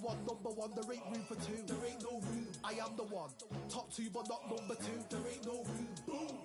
one, number one, there ain't room for two. There ain't no room. I am the one. Top two, but not number two. There ain't no room. Boom.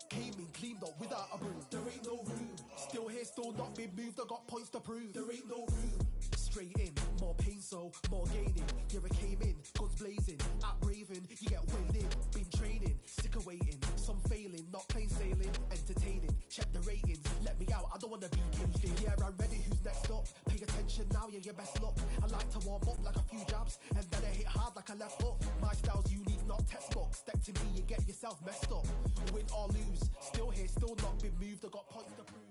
Came in, cleaned up without a broom. There ain't no room. Still here, still not been moved. I got points to prove. There ain't no room. Straight in, more pain, so more gaining. Yeah, I came in, guns blazing. At Raven, you get weighed in. Been training, sick of waiting. Some failing, not plain sailing. Entertaining, check the ratings. Let me out, I don't wanna be caged in. Yeah, I'm ready, who's next up? Pay attention now, yeah, your best luck. I like to warm up like a few jabs, and then I hit hard like a left hook. My style's unique, not textbook. Step to me, you get yourself messed up. Win or lose, still here, still not been moved. I got points to prove.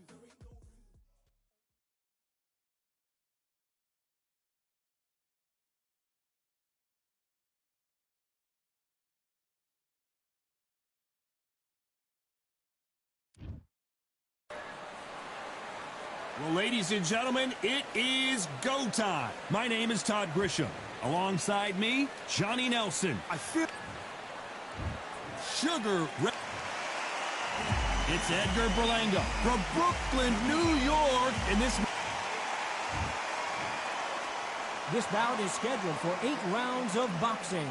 Well, ladies and gentlemen, it is go time. My name is Todd Grisham. Alongside me, Johnny Nelson. I feel Sugar Ray. It's Edgar Berlanga from Brooklyn, New York. And this bout is scheduled for 8 rounds of boxing.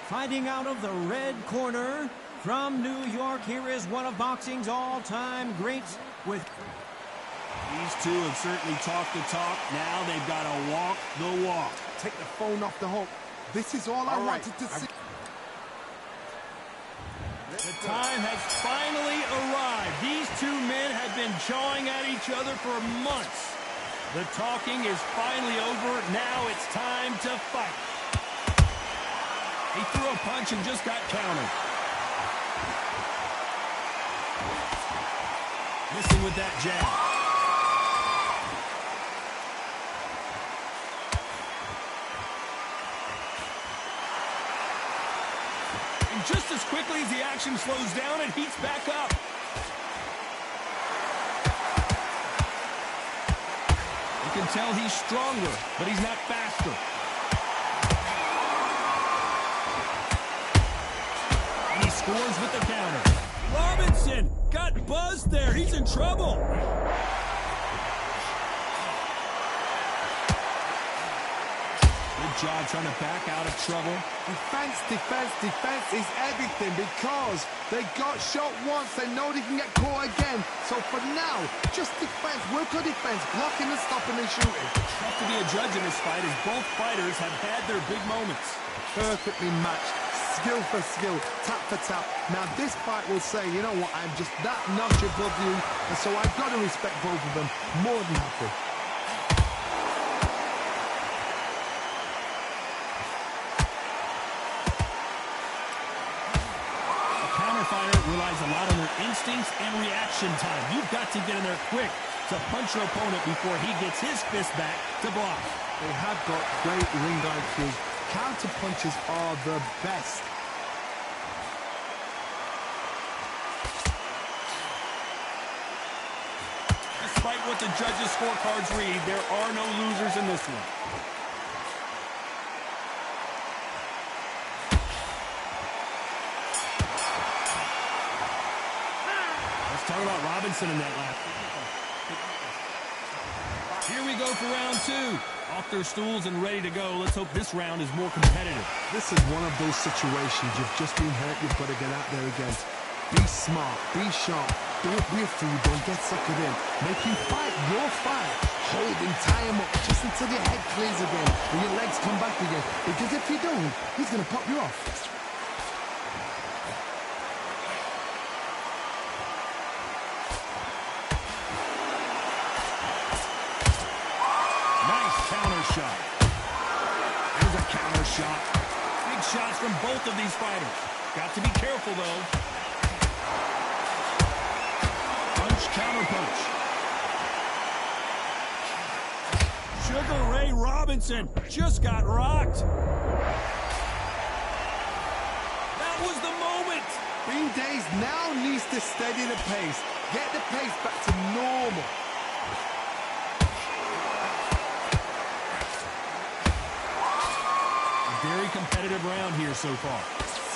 Fighting out of the red corner from New York, here is one of boxing's all-time greats with... These two have certainly talked the talk. Now they've got to walk the walk. take the phone off the hook. This is all I wanted to see. The time has finally arrived. These two men have been jawing at each other for months. The talking is finally over. Now it's time to fight. He threw a punch and just got countered. Missing with that jab. And just as quickly as the action slows down, it heats back up. You can tell he's stronger, but he's not faster. And he scores with the counter. Robinson got buzzed there. He's in trouble. Good job trying to back out of trouble. Defense, defense, defense is everything because they got shot once. They know they can get caught again. So for now, just defense, work on defense, blocking and stopping and shooting. Tough to be a judge in this fight as both fighters have had their big moments. Perfectly matched. Skill for skill, tap for tap. Now this fight will say, you know what, I'm just that notch above you, and so I've got to respect both of them more than happy. A counter fighter relies a lot on their instincts and reaction time. You've got to get in there quick to punch your opponent before he gets his fist back to block. They have got great ring IQ. Counter punches are the best. Despite what the judges' scorecards read, there are no losers in this one. Let's talk about Robinson in that lap. Here we go for round two. Off their stools and ready to go. Let's hope this round is more competitive. This is one of those situations. You've just been hurt. You've got to get out there again. Be smart. Be sharp. Don't be a fool. Don't get suckered in. Make him fight your fight. Hold him, tie him up just until your head clears again and your legs come back again. Because if you don't, he's going to pop you off. Shot. There's a counter shot. Big shots from both of these fighters. Got to be careful, though. Punch, counter punch. Sugar Ray Robinson just got rocked. That was the moment. Bean Days now needs to steady the pace. Get the pace back to normal. Very competitive round here so far.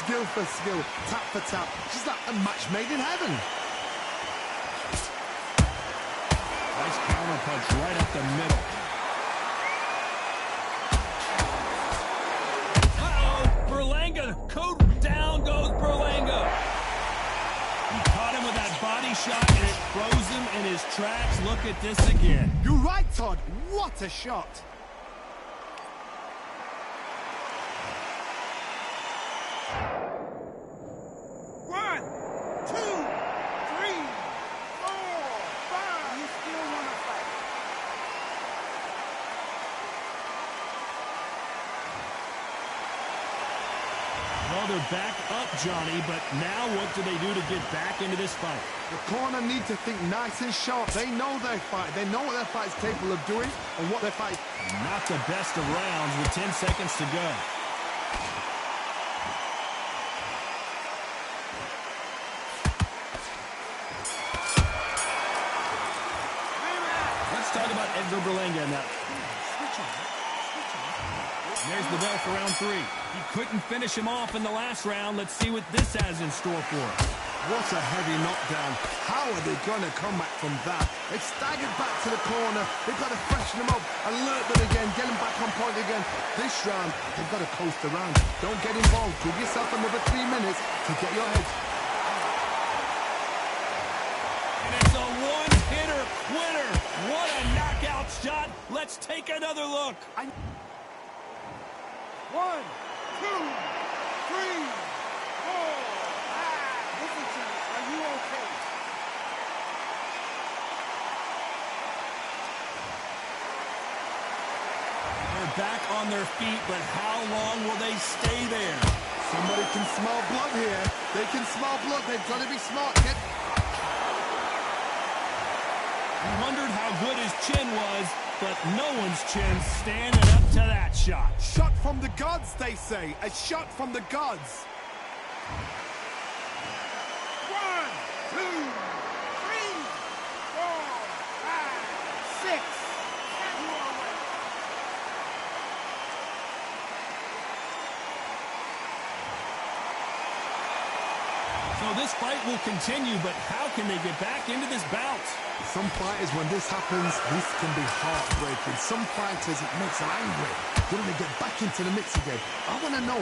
Skill for skill, tap for tap. Just like a match made in heaven. Nice counter punch right up the middle. Berlanga. Down goes Berlanga. He caught him with that body shot, and it froze him in his tracks. Look at this again. You're right, Todd. What a shot. One, two, three, four, five. You still want to fight? Well, they're back up, Johnny, but now what do they do to get back into this fight? The corner need to think nice and sharp. They know their fight. They know what their fight's capable of doing and what their fight... Not the best of rounds with 10 seconds to go. Let's talk about Edgar Berlanga now. There's the bell for round 3. He couldn't finish him off in the last round. Let's see what this has in store for us. What a heavy knockdown. How are they going to come back from that? They staggered back to the corner. They've got to freshen them up, alert them again, get them back on point again. This round, they've got to coast around. Don't get involved. Give yourself another 3 minutes to get your head. And it's a one-hitter winner. What a knockout shot. Let's take another look. 1, 2, 3, 4, 5. Listen to me. Are you okay? They're back on their feet, but how long will they stay there? Somebody can smell blood here. They can smell blood. They've got to be smart. He wondered how good his chin was, but no one's chin's standing up to that shot. Shot from the gods, they say. A shot from the gods. 1, 2, 3, 4, 5, 6. You all right? So this fight will continue, but how can they get back into this bout? Some fighters, when this happens, this can be heartbreaking. Some fighters, it makes them angry. They want to get back into the mix again. I want to know,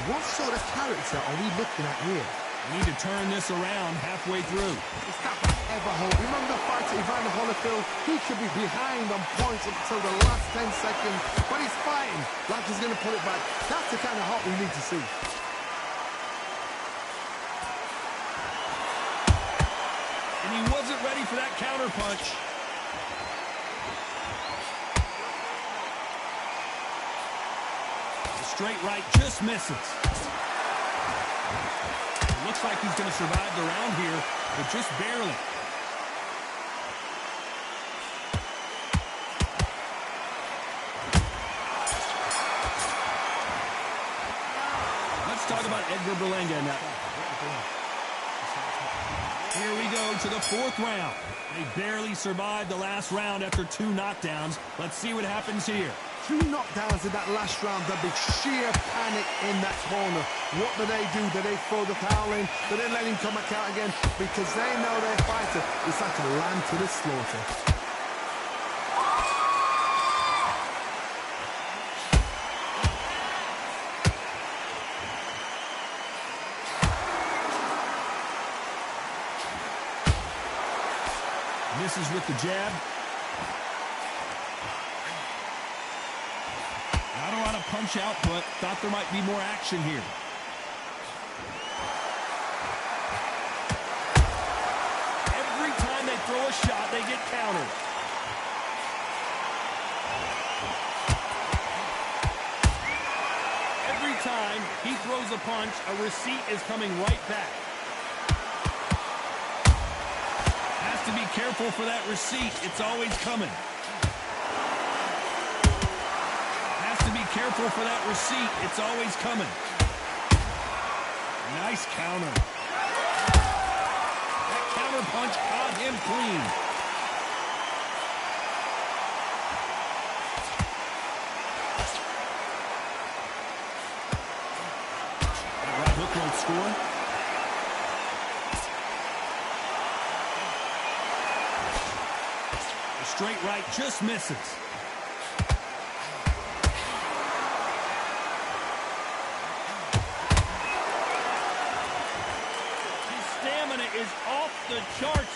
what sort of character are we looking at here? We need to turn this around halfway through. It's that ever hope. Remember the fight to Evander Holyfield? He could be behind on points until the last 10 seconds, but he's fighting like he's going to pull it back. That's the kind of heart we need to see. And he wasn't ready for that counter punch. The straight right just misses. It looks like he's going to survive the round here, but just barely. Let's talk about Edgar Berlanga now. Here we go to the 4th round. They barely survived the last round after 2 knockdowns. Let's see what happens here. 2 knockdowns in that last round. There'll be sheer panic in that corner. What do? Do they throw the towel in? Do they let him come back out again? Because they know their fighter is like a lamb to the slaughter. Misses with the jab. Not a lot of punch output. Thought there might be more action here. Every time they throw a shot, they get countered. Every time he throws a punch, a receipt is coming right back. To be careful for that receipt. It's always coming. Has to be careful for that receipt. It's always coming. Nice counter. That counter punch caught him clean. That right hook won't score. Straight right just misses. the charts.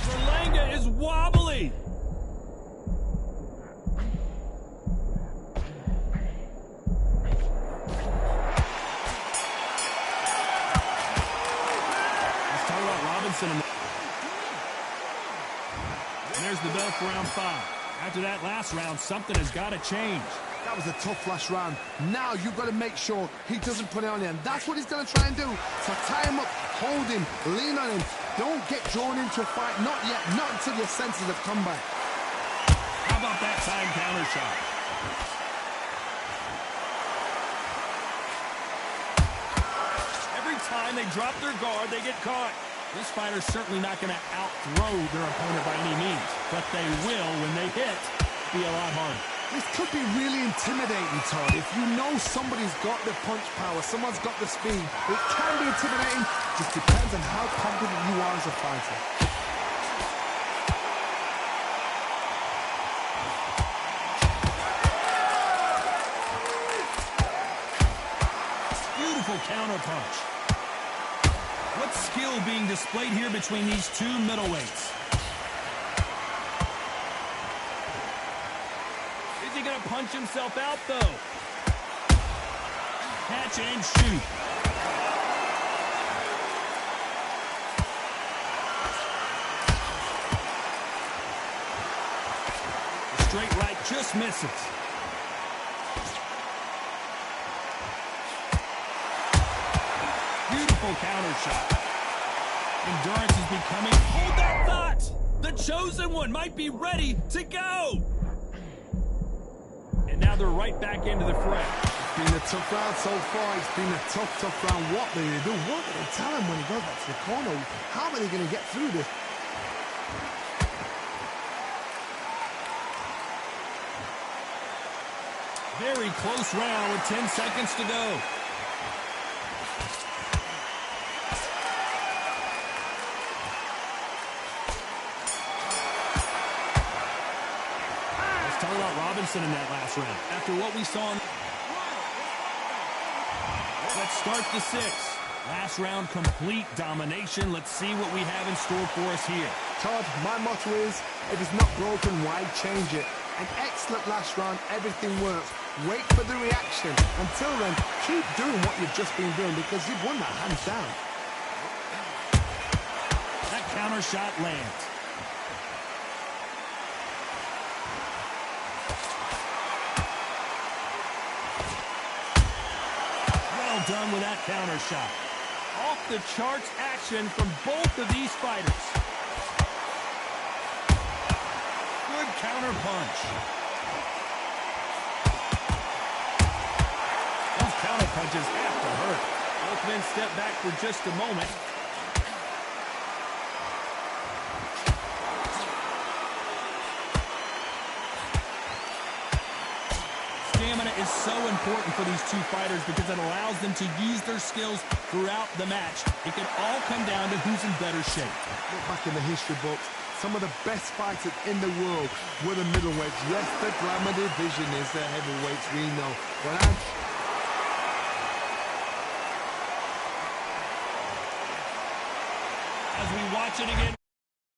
Berlanga is wobbly. Let's talk about Robinson. And there's the bell for round 5. After that last round, something has got to change. That was a tough last round. Now you've got to make sure he doesn't put it on you. And that's what he's going to try and do. So tie him up, hold him, lean on him. Don't get drawn into a fight. Not yet. Not until your senses have come back. How about that time counter shot? Every time they drop their guard, they get caught. This fighter's certainly not going to out-throw their opponent by any means, but they will, when they hit, be a lot harder. This could be really intimidating, Todd. If you know somebody's got the punch power, someone's got the speed, it can be intimidating. Just depends on how confident you are as a fighter. Beautiful counter punch. What skill being displayed here between these two middleweights? Is he going to punch himself out, though? Catch and shoot. The straight right just misses. Beautiful counter shot. Endurance is becoming... Hold that thought! The chosen one might be ready to go! And now they're right back into the fray. It's been a tough round so far. It's been a tough round. What do they do? What do they tell him when he goes back to the corner? How are they going to get through this? Very close round with 10 seconds to go. Talk about Robinson in that last round. After what we saw in... Let's start the 6th. Last round, complete domination. Let's see what we have in store for us here. Todd, my motto is, if it's not broken, why change it? An excellent last round, everything works. Wait for the reaction. Until then, keep doing what you've just been doing because you've won that hands down. That counter shot lands. Done with that counter shot. Off the charts action from both of these fighters. Good counter punch. Those counter punches have to hurt. Both men step back for just a moment. Stamina is so important for these two fighters because it allows them to use their skills throughout the match. It can all come down to who's in better shape. Look back in the history books. Some of the best fighters in the world were the middleweights. Yes, the glamour division is the heavyweights, we know. But as we watch it again.